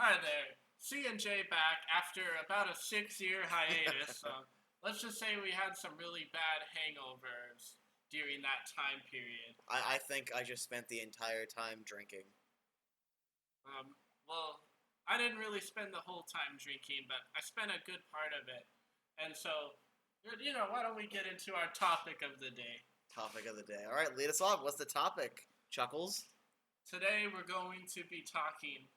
Hi there. C and J back after about a 6 year hiatus. So let's just say we had some really bad hangovers during that time period. I think I just spent the entire time drinking. Um, well, I didn't really spend the whole time drinking, but I spent a good part of it. And so, why don't we get into our topic of the day? Topic of the day. All right, lead us off. What's the topic? Chuckles? Today we're going to be talking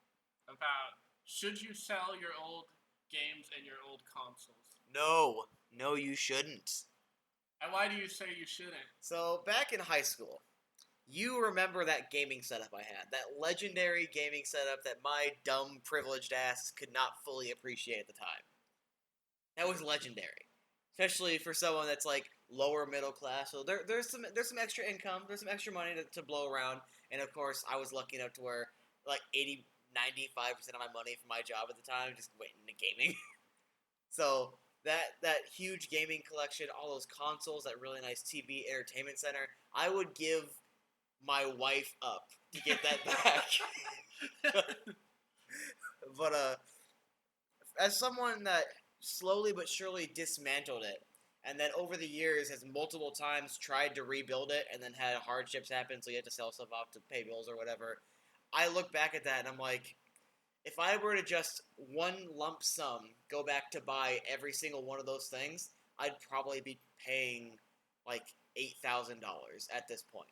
about should you sell your old games and your old consoles? No. No, you shouldn't. And why do you say you shouldn't? So, back in high school, you remember that gaming setup I had. That legendary gaming setup that my dumb, privileged ass could not fully appreciate at the time. That was legendary. Especially for someone that's like lower middle class. So there's some extra income, there's some extra money to blow around. And of course, I was lucky enough to where like 95% of my money from my job at the time just went into gaming. So that huge gaming collection, all those consoles, that really nice TV entertainment center, I would give my wife up to get that back. But as someone that slowly but surely dismantled it, and then over the years has multiple times tried to rebuild it, and then had hardships happen, so you had to sell stuff off to pay bills or whatever. I look back at that and I'm like, if I were to just one lump sum go back to buy every single one of those things, I'd probably be paying like $8,000 at this point.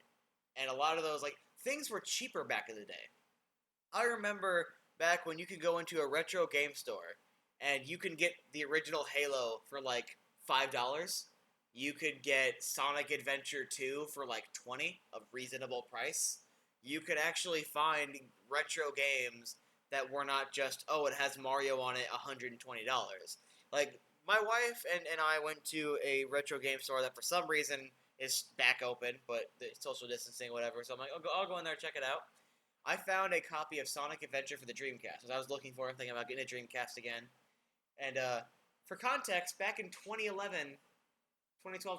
And a lot of those like things were cheaper back in the day. I remember back when you could go into a retro game store and you can get the original Halo for like $5. You could get Sonic Adventure 2 for like 20, a reasonable price. You could actually find retro games that were not just, oh, it has Mario on it, $120. Like, my wife and I went to a retro game store that for some reason is back open, but the social distancing, whatever. So I'm like, I'll go in there and check it out. I found a copy of Sonic Adventure for the Dreamcast, because I was looking for it, thinking about getting a Dreamcast again. And for context, back in 2012,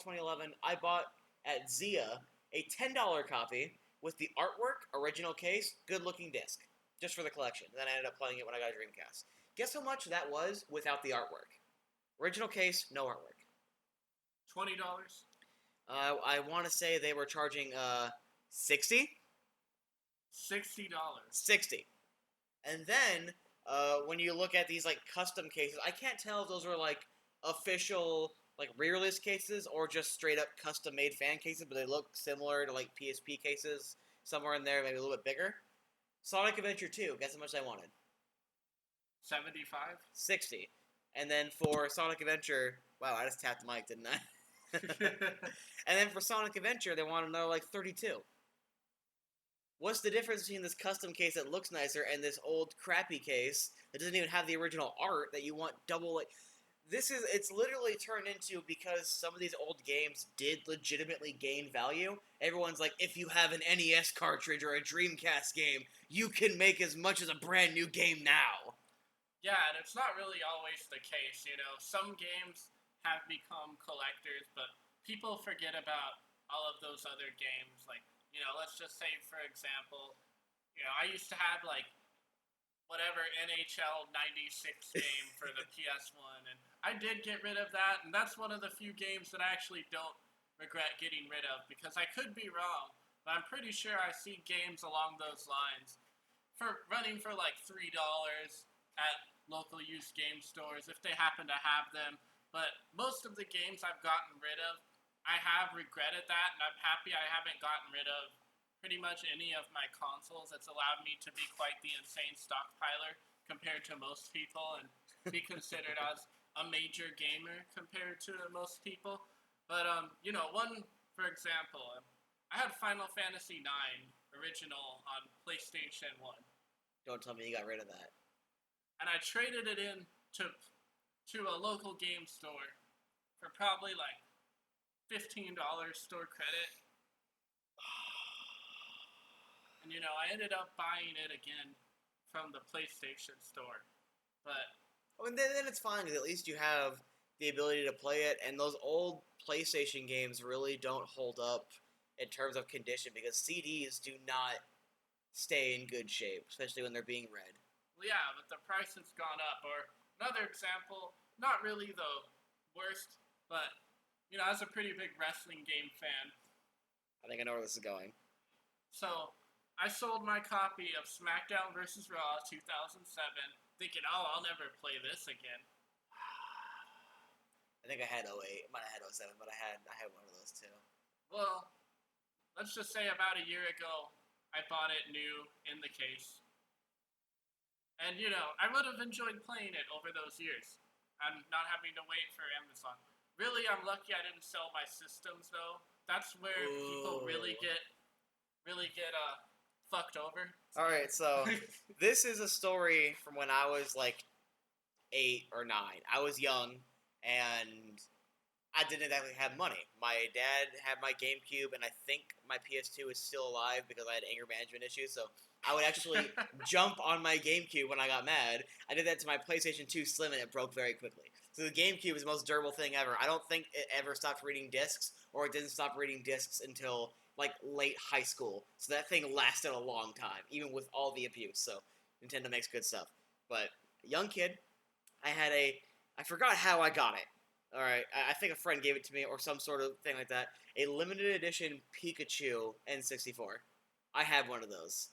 2011, I bought at Zia a $10 copy with the artwork, original case, good-looking disc, just for the collection. Then I ended up playing it when I got a Dreamcast. Guess how much that was without the artwork? Original case, no artwork. $20? I want to say they were charging 60. $60. 60. And then when you look at these like custom cases, I can't tell if those were like official like re-release cases or just straight up custom made fan cases, but they look similar to like PSP cases, somewhere in there, maybe a little bit bigger. Sonic Adventure 2, guess how much I wanted? 75? 60. And then for Sonic Adventure, wow, I just tapped the mic, didn't I? And then for Sonic Adventure, they want another like 32. What's the difference between this custom case that looks nicer and this old crappy case that doesn't even have the original art that you want double like it's literally turned into, because some of these old games did legitimately gain value. Everyone's like, if you have an NES cartridge or a Dreamcast game, you can make as much as a brand new game now. Yeah, and it's not really always the case. Some games have become collectors, but people forget about all of those other games. Like, let's just say, for example, I used to have like whatever NHL 96 game for the PS1, and I did get rid of that, and that's one of the few games that I actually don't regret getting rid of, because I could be wrong, but I'm pretty sure I see games along those lines for running for like $3 at local used game stores if they happen to have them. But most of the games I've gotten rid of, I have regretted that, and I'm happy I haven't gotten rid of pretty much any of my consoles. It's allowed me to be quite the insane stockpiler compared to most people, and be considered as a major gamer compared to most people. But one, for example, I had Final Fantasy IX original on PlayStation 1, Don't tell me you got rid of that. and I traded it in to a local game store for probably like $15 store credit. And I ended up buying it again from the PlayStation store. But I mean, then it's fine, because at least you have the ability to play it, and those old PlayStation games really don't hold up in terms of condition, because CDs do not stay in good shape, especially when they're being read. Well, yeah, but the price has gone up. Or another example, not really the worst, but as a pretty big wrestling game fan, I think I know where this is going. so I sold my copy of SmackDown vs. Raw 2007, thinking, oh, I'll never play this again. I think I had 08. I might have had 07, but I had one of those too. Well, let's just say about a year ago, I bought it new in the case. And, I would have enjoyed playing it over those years and not having to wait for Amazon. Really, I'm lucky I didn't sell my systems, though. That's where people really get fucked over. All right, so this is a story from when I was like 8 or 9. I was young, and I didn't exactly have money. My dad had my GameCube, and I think my PS2 is still alive because I had anger management issues, so I would actually jump on my GameCube when I got mad. I did that to my PlayStation 2 Slim, and it broke very quickly. So the GameCube is the most durable thing ever. I don't think it ever stopped reading discs, or it didn't stop reading discs until like late high school. So that thing lasted a long time, even with all the abuse. So Nintendo makes good stuff. But young kid, I forgot how I got it. All right, I think a friend gave it to me or some sort of thing like that. A limited edition Pikachu N64. I had one of those.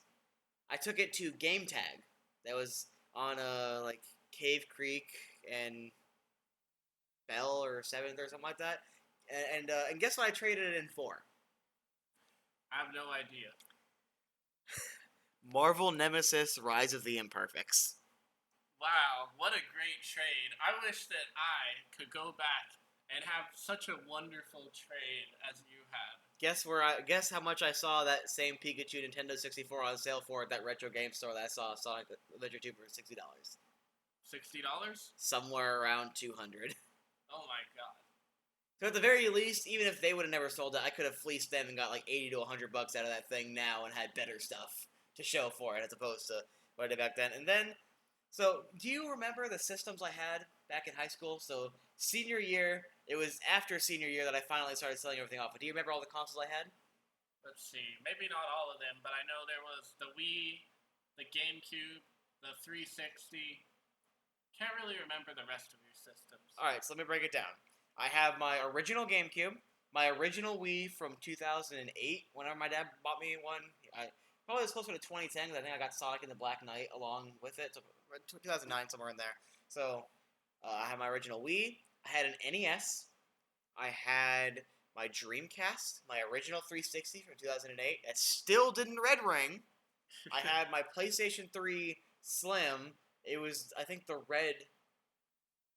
I took it to Game Tag. That was on like Cave Creek and Bell or 7th or something like that. And guess what I traded it in for? I have no idea. Marvel Nemesis Rise of the Imperfects. Wow, what a great trade. I wish that I could go back and have such a wonderful trade as you had. Guess how much I saw that same Pikachu Nintendo 64 on sale for at that retro game store that I saw Sonic Adventure 2 for $60. $60? Somewhere around 200. Oh my god. So at the very least, even if they would have never sold it, I could have fleeced them and got like 80 to 100 bucks out of that thing now and had better stuff to show for it as opposed to what I did back then. And then, so do you remember the systems I had back in high school? So senior year, it was after senior year that I finally started selling everything off. But do you remember all the consoles I had? Let's see. Maybe not all of them, but I know there was the Wii, the GameCube, the 360. Can't really remember the rest of your systems. Alright, so let me break it down. I have my original GameCube, my original Wii from 2008, whenever my dad bought me one. Probably was closer to 2010, because I think I got Sonic and the Black Knight along with it. So 2009, somewhere in there. So I had my original Wii. I had an NES. I had my Dreamcast, my original 360 from 2008. That still didn't red ring. I had my PlayStation 3 Slim. It was, I think, the red...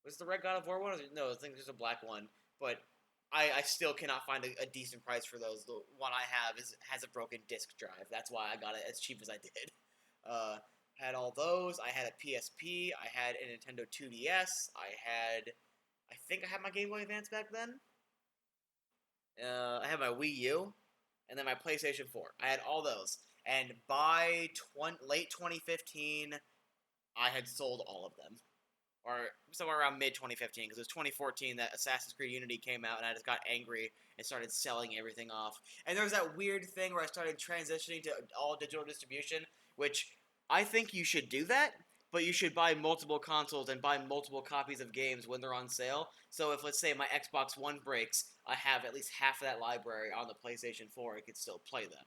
Was the red God of War one? No, I think there's a black one. But I still cannot find a decent price for those. The one I have has a broken disc drive. That's why I got it as cheap as I did. Had all those. I had a PSP. I had a Nintendo 2DS. I think I had my Game Boy Advance back then. I had my Wii U. And then my PlayStation 4. I had all those. And by late 2015, I had sold all of them. Or somewhere around mid-2015, because it was 2014 that Assassin's Creed Unity came out, and I just got angry and started selling everything off. And there was that weird thing where I started transitioning to all digital distribution, which I think you should do that, but you should buy multiple consoles and buy multiple copies of games when they're on sale. So if, let's say, my Xbox One breaks, I have at least half of that library on the PlayStation 4, I could still play them.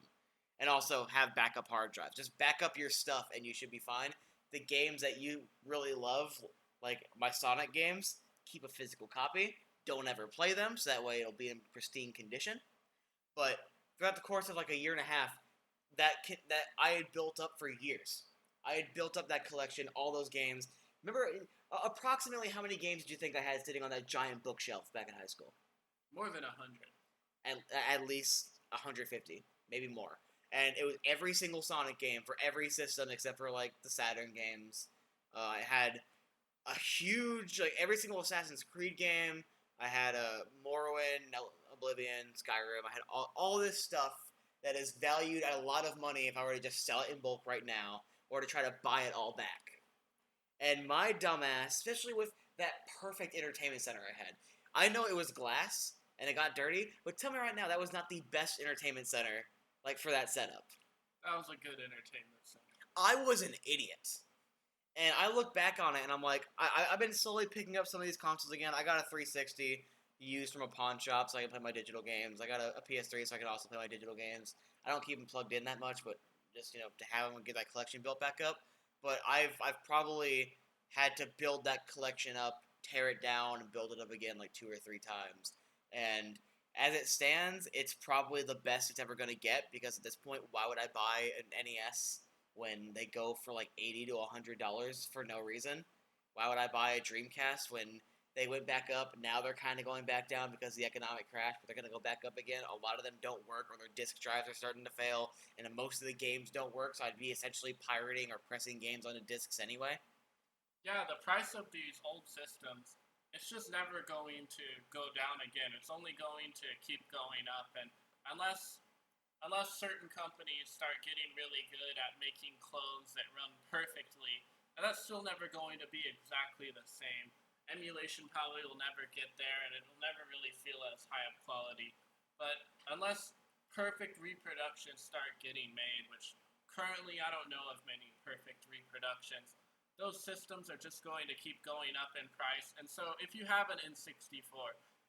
And also have backup hard drives. Just back up your stuff, and you should be fine. The games that you really love... Like my Sonic games, keep a physical copy. Don't ever play them, so that way it'll be in pristine condition. But throughout the course of like a year and a half, that I had built up for years. I had built up that collection, all those games. Remember, approximately how many games did you think I had sitting on that giant bookshelf back in high school? More than 100. At least 150, maybe more. And it was every single Sonic game for every system except for like the Saturn games. I had a huge, like, every single Assassin's Creed game. I had Morrowind, Oblivion, Skyrim. I had all this stuff that is valued at a lot of money if I were to just sell it in bulk right now, or to try to buy it all back. And my dumbass, especially with that perfect entertainment center I had, I know it was glass, and it got dirty, but tell me right now, that was not the best entertainment center, like, for that setup. That was a good entertainment center. I was an idiot. And I look back on it, and I'm like, I've been slowly picking up some of these consoles again. I got a 360 used from a pawn shop so I can play my digital games. I got a PS3 so I can also play my digital games. I don't keep them plugged in that much, but just to have them and get that collection built back up. But I've probably had to build that collection up, tear it down, and build it up again like 2 or 3 times. And as it stands, it's probably the best it's ever going to get because at this point, why would I buy an NES when they go for like $80 to $100 for no reason? Why would I buy a Dreamcast when they went back up? Now they're kind of going back down because of the economic crash, but they're going to go back up again. A lot of them don't work, or their disk drives are starting to fail, and most of the games don't work. So I'd be essentially pirating or pressing games onto discs anyway. Yeah, the price of these old systems, it's just never going to go down again. It's only going to keep going up, and unless certain companies start getting really good at making clones that run perfectly, and that's still never going to be exactly the same. Emulation probably will never get there, and it'll never really feel as high of quality. But unless perfect reproductions start getting made, which currently I don't know of many perfect reproductions, those systems are just going to keep going up in price. And so if you have an N64,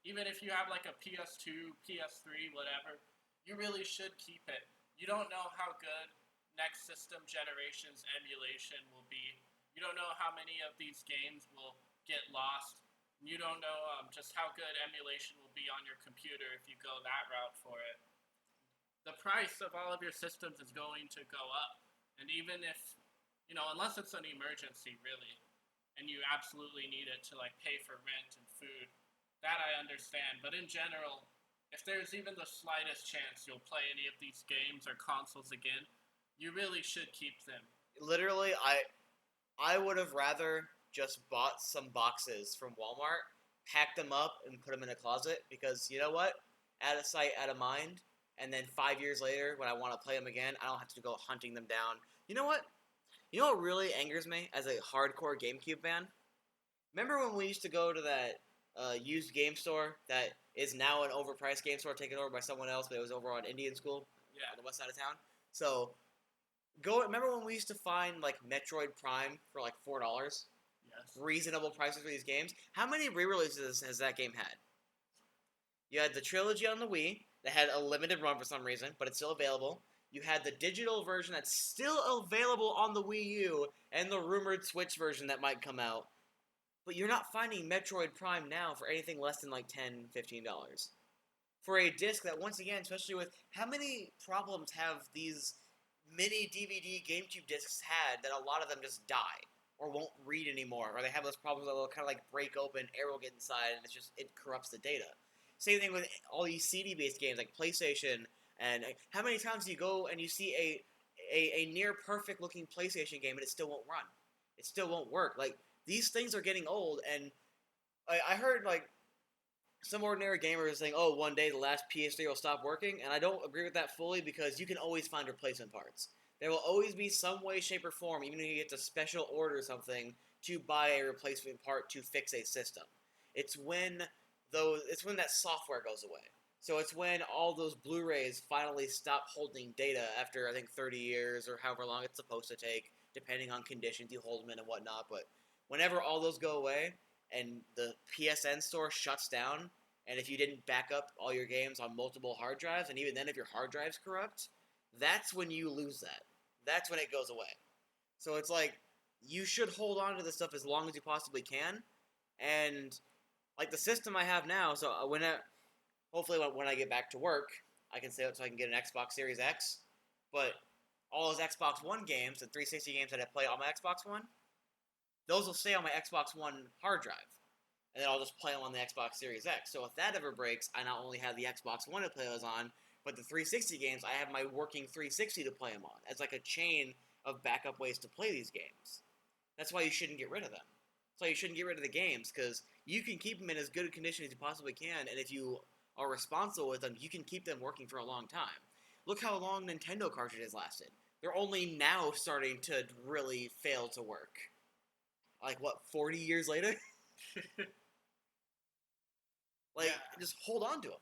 even if you have like a PS2, PS3, whatever, you really should keep it. You don't know how good next system generation's emulation will be. You don't know how many of these games will get lost. You don't know just how good emulation will be on your computer if you go that route for it. The price of all of your systems is going to go up. And even if, unless it's an emergency, really, and you absolutely need it to, like, pay for rent and food, that I understand. But in general, if there's even the slightest chance you'll play any of these games or consoles again, you really should keep them. Literally, I would have rather just bought some boxes from Walmart, packed them up, and put them in a closet because you know what? Out of sight, out of mind. And then 5 years later, when I want to play them again, I don't have to go hunting them down. You know what? You know what really angers me as a hardcore GameCube fan? Remember when we used to go to that used game store that is now an overpriced game store taken over by someone else, but it was over on Indian School Yeah. on the west side of town? So, remember when we used to find like Metroid Prime for like $4? Yes. Reasonable prices for these games. How many re-releases has that game had? You had the trilogy on the Wii that had a limited run for some reason, but it's still available. You had the digital version that's still available on the Wii U, and the rumored Switch version that might come out. But you're not finding Metroid Prime now for anything less than like $10, $15. For a disc that, once again, especially with how many problems have these mini DVD GameCube discs had that a lot of them just die or won't read anymore, or they have those problems that will kind of like break open, air will get inside, and it corrupts the data. Same thing with all these CD-based games like PlayStation. And how many times do you go and you see a near perfect looking PlayStation game and it still won't run? It still won't work. Like, these things are getting old, and I heard like some ordinary gamers saying, "Oh, one day the last PS3 will stop working," and I don't agree with that fully because you can always find replacement parts. There will always be some way, shape, or form, even if you get to special order something to buy a replacement part to fix a system. It's when that software goes away. So it's when all those Blu-rays finally stop holding data after, I think, 30 years or however long it's supposed to take, depending on conditions you hold them in and whatnot. But whenever all those go away and the PSN store shuts down, and if you didn't back up all your games on multiple hard drives, and even then if your hard drive's corrupt, that's when you lose that. That's when it goes away. So it's like, you should hold on to this stuff as long as you possibly can. And like the system I have now, so hopefully when I get back to work, I can save it so I can get an Xbox Series X. But all those Xbox One games and 360 games that I play on my Xbox One, those will stay on my Xbox One hard drive. And then I'll just play them on the Xbox Series X. So if that ever breaks, I not only have the Xbox One to play those on, but the 360 games, I have my working 360 to play them on. It's like a chain of backup ways to play these games. That's why you shouldn't get rid of them. That's why you shouldn't get rid of the games, because you can keep them in as good a condition as you possibly can, and if you are responsible with them, you can keep them working for a long time. Look how long Nintendo cartridges lasted. They're only now starting to really fail to work. Like, what, 40 years later? Like, Yeah. just hold on to them.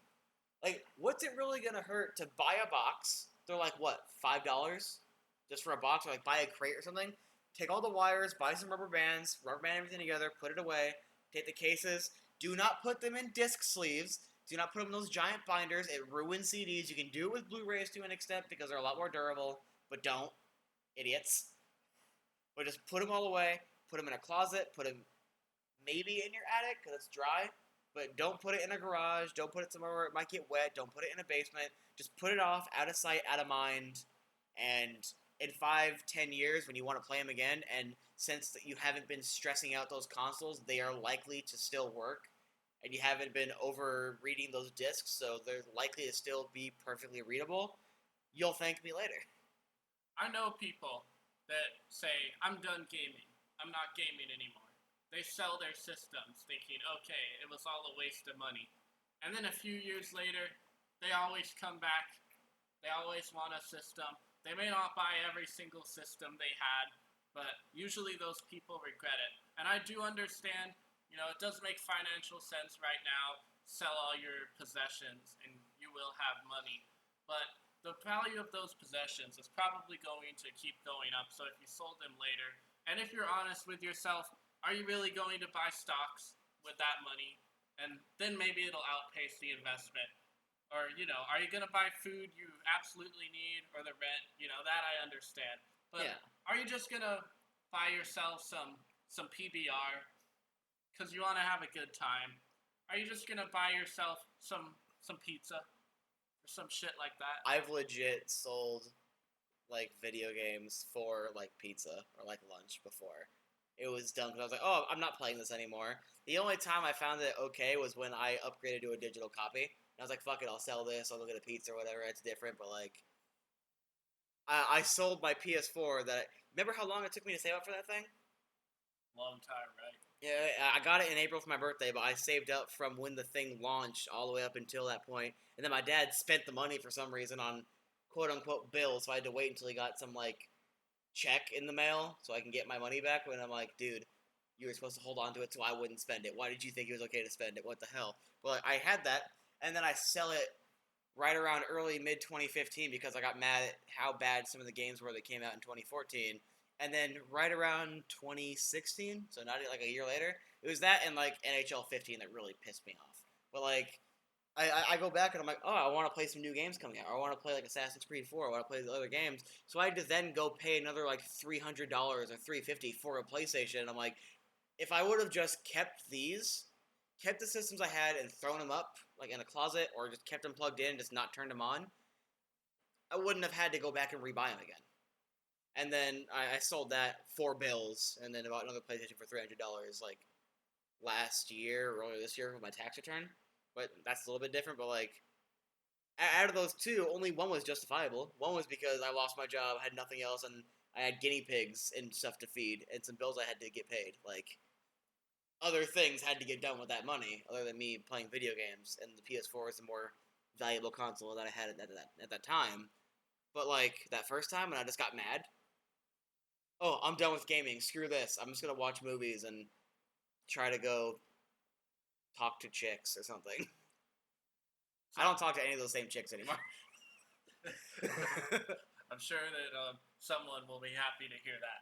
Like, what's it really going to hurt to buy a box? They're like, what, $5? Just for a box? Or, like, buy a crate or something? take all the wires, buy some rubber bands, rubber band everything together, put it away, take the cases, do not put them in disc sleeves, do not put them in those giant binders, it ruins CDs. You can do it with Blu-rays to an extent because they're a lot more durable, but don't, idiots. But just put them all away, put them in a closet, put them maybe in your attic because it's dry, but don't put it in a garage, don't put it somewhere where it might get wet, don't put it in a basement, just put it off, out of sight, out of mind, and in 5-10 years when you want to play them again, and since you haven't been stressing out those consoles, they are likely to still work, and you haven't been over reading those discs, so they're likely to still be perfectly readable, you'll thank me later. I know people that say, I'm done gaming. I'm not gaming anymore. They sell their systems thinking, okay, it was all a waste of money. And then a few years later, they always come back. They always want a system. They may not buy every single system they had, but usually those people regret it. And I do understand, it does make financial sense right now. Sell all your possessions and you will have money. But the value of those possessions is probably going to keep going up. So if you sold them later, and if you're honest with yourself, are you really going to buy stocks with that money? And then maybe it'll outpace the investment. Or, are you going to buy food you absolutely need or the rent? That I understand. But Are you just going to buy yourself some PBR because you want to have a good time? Are you just going to buy yourself some pizza or some shit like that? I've legit sold, video games for, pizza or, lunch before. It was dumb because I was like, oh, I'm not playing this anymore. The only time I found it okay was when I upgraded to a digital copy. And I was like, fuck it, I'll sell this, I'll go get a pizza or whatever, it's different, but, I sold my PS4 remember how long it took me to save up for that thing? Long time, right? Yeah, I got it in April for my birthday, but I saved up from when the thing launched all the way up until that point. And then my dad spent the money for some reason on quote-unquote bills, so I had to wait until he got some, check in the mail so I can get my money back. And I'm like, dude, you were supposed to hold on to it so I wouldn't spend it. Why did you think it was okay to spend it? What the hell? Well, I had that, and then I sell it right around early, mid-2015 because I got mad at how bad some of the games were that came out in 2014. And then right around 2016, so not a year later, it was that and NHL 15 that really pissed me off. But I go back and I'm like, oh, I want to play some new games coming out. Or I want to play Assassin's Creed 4. I want to play the other games. So I had to then go pay another $300 or $350 for a PlayStation. And I'm like, if I would have just kept the systems I had and thrown them up in a closet, or just kept them plugged in and just not turned them on, I wouldn't have had to go back and rebuy them again. And then I sold that for bills, and then bought another PlayStation for $300 last year, or earlier this year with my tax return. But that's a little bit different, but out of those two, only one was justifiable. One was because I lost my job, had nothing else, and I had guinea pigs and stuff to feed, and some bills I had to get paid. Other things had to get done with that money, other than me playing video games, and the PS4 is the more valuable console that I had at that time. But that first time when I just got mad, oh, I'm done with gaming, screw this, I'm just gonna watch movies and try to go talk to chicks or something. I don't talk to any of those same chicks anymore. I'm sure that someone will be happy to hear that.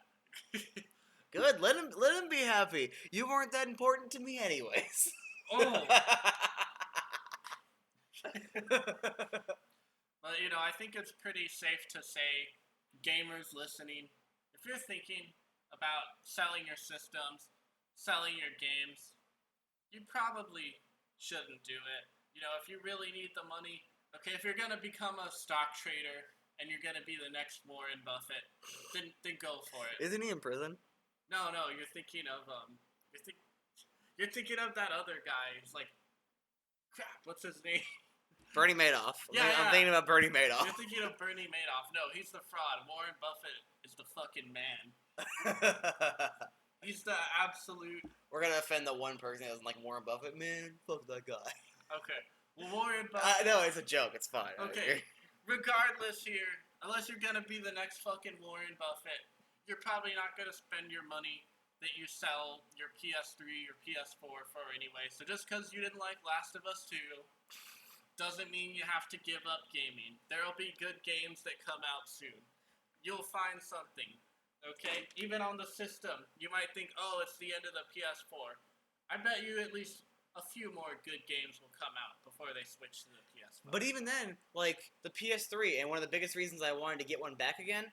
Good, let him be happy. You weren't that important to me anyways. Oh. But I think it's pretty safe to say, gamers listening, if you're thinking about selling your systems, selling your games, you probably shouldn't do it. If you really need the money, okay, if you're going to become a stock trader and you're going to be the next Warren Buffett, then go for it. Isn't he in prison? No, you're thinking of you're thinking of that other guy. He's crap, what's his name? Bernie Madoff. Yeah, I'm thinking about Bernie Madoff. You're thinking of Bernie Madoff. No, he's the fraud. Warren Buffett is the fucking man. He's the absolute... We're going to offend the one person that doesn't like Warren Buffett. Man, fuck that guy. Okay. Well, Warren Buffett... No, it's a joke. It's fine. Okay. Regardless here, unless you're going to be the next fucking Warren Buffett, you're probably not going to spend your money that you sell your PS3 or PS4 for anyway. So just because you didn't like Last of Us 2... doesn't mean you have to give up gaming. There'll be good games that come out soon. You'll find something. Okay, even on the system, you might think, oh, it's the end of the PS4. I bet you at least a few more good games will come out before they switch to the PS5. But even then, like the PS3, and one of the biggest reasons I wanted to get one back again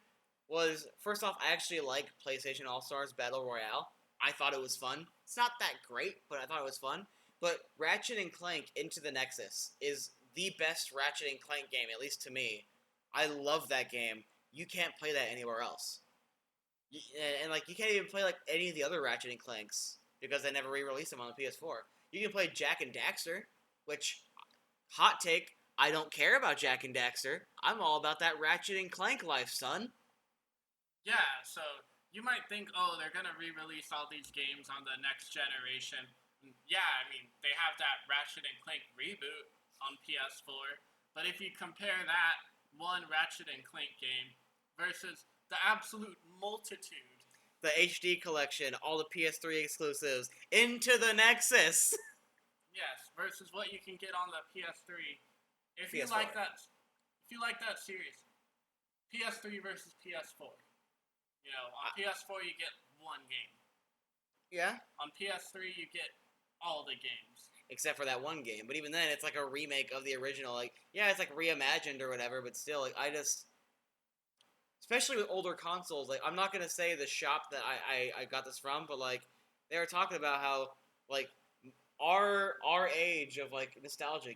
was first off, I actually like PlayStation All Stars Battle Royale. I thought it was fun. It's not that great, but I thought it was fun. But Ratchet and Clank Into the Nexus is the best Ratchet and Clank game, at least to me. I love that game. You can't play that anywhere else. And like you can't even play like any of the other Ratchet and Clanks because they never re-released them on the PS4. You can play Jak and Daxter, which hot take, I don't care about Jak and Daxter. I'm all about that Ratchet and Clank life, son. Yeah, so you might think, oh, they're gonna re-release all these games on the next generation. Yeah, I mean, they have that Ratchet and Clank reboot on PS4, but if you compare that one Ratchet and Clank game versus the absolute multitude, The HD collection, all the PS3 exclusives, Into the Nexus. yes, versus what you can get on the PS3, if you PS4. like that, series, PS3 versus PS4. You know, on PS4 you get one game. Yeah. On PS3 you get all the games. Except for that one game. But even then, it's like a remake of the original. Like, yeah, it's like reimagined or whatever, but still, like, I just... Especially with older consoles, like, I'm not going to say the shop that I got this from, but, like, they were talking about how, like, our age of, like, nostalgia,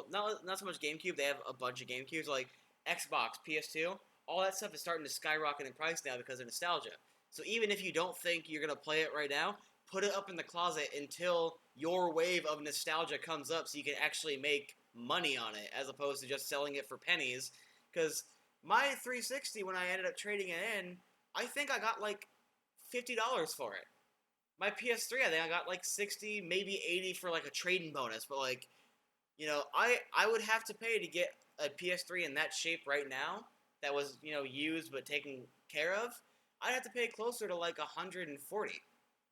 not so much GameCube, they have a bunch of GameCubes, like, Xbox, PS2, all that stuff is starting to skyrocket in price now because of nostalgia. So even if you don't think you're going to play it right now, put it up in the closet until your wave of nostalgia comes up so you can actually make money on it as opposed to just selling it for pennies. Because my 360, when I ended up trading it in, I think I got like $50 for it. My PS3, I think I got like 60, maybe 80 for like a trading bonus. But like, you know, I would have to pay to get a PS3 in that shape right now that was, you know, used but taken care of. I'd have to pay closer to like 140.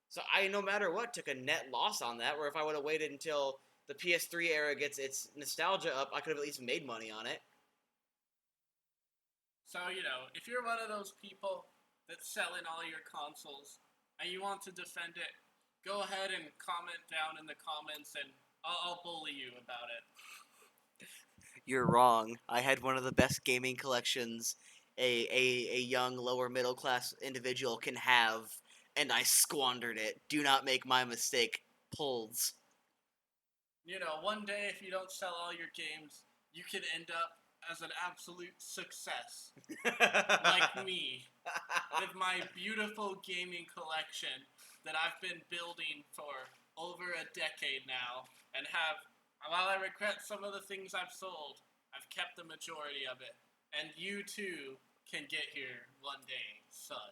So I, no matter what, took a net loss on that, where if I would have waited until the PS3 era gets its nostalgia up, I could have at least made money on it. So, you know, if you're one of those people that's selling all your consoles and you want to defend it, go ahead and comment down in the comments and I'll bully you about it. You're wrong. I had one of the best gaming collections a young lower middle class individual can have, and I squandered it. Do not make my mistake. Pulls. You know, one day if you don't sell all your games, you could end up as an absolute success. Like me, with my beautiful gaming collection that I've been building for over a decade now, and have, while I regret some of the things I've sold, I've kept the majority of it. And you too can get here one day, son.